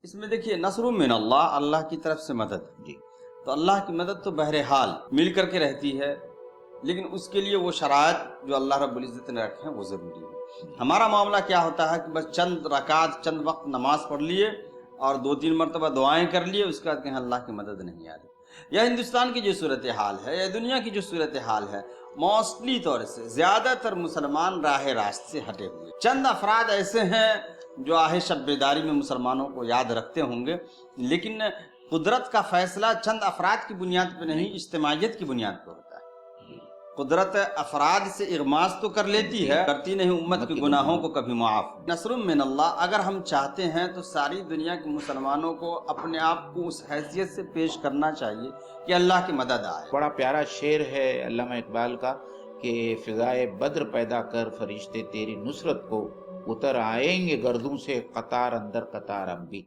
इसमें देखिए नसरुम मिन अल्लाह, अल्लाह की तरफ से मदद जी। तो अल्लाह की मदद तो बहरहाल मिल करके रहती है, लेकिन उसके लिए वो शराइत जो अल्लाह रब्बुल इज़्ज़त ने रखे हैं वो ज़रूरी है। हमारा मामला क्या होता है कि बस चंद रकात, चंद वक्त नमाज पढ़ लिए और 2-3 मरतबा दुआएं कर लिए, उसके बाद कहें अल्लाह की मदद नहीं आ रही। यह हिंदुस्तान की जो सूरत हाल है या दुनिया की जो सूरत हाल है, मौसली तौर से ज़्यादातर मुसलमान राह रास्त से हटे हुए, चंद अफराद ऐसे हैं जो आहे शब बेदारी में मुसलमानों को याद रखते होंगे, लेकिन कुदरत का फैसला चंद अफराद की बुनियाद पर नहीं, इज्तिमाइयत की बुनियाद पर होता है। कुदरत अफराद से इग़मास तो कर लेती है, करती नहीं उम्मत के गुनाहों को कभी माफ़। नसरुम मिन अल्लाह, अगर हम चाहते हैं तो सारी दुनिया के मुसलमानों को अपने आप को उस हैसियत से पेश करना चाहिए कि अल्लाह की मदद आए। बड़ा प्यारा शेर है अल्लामा इकबाल का कि फ़िज़ाए बद्र पैदा कर फरिश्ते तेरी नुसरत को, उतर आएंगे गर्दों से कतार अंदर कतार अब भी।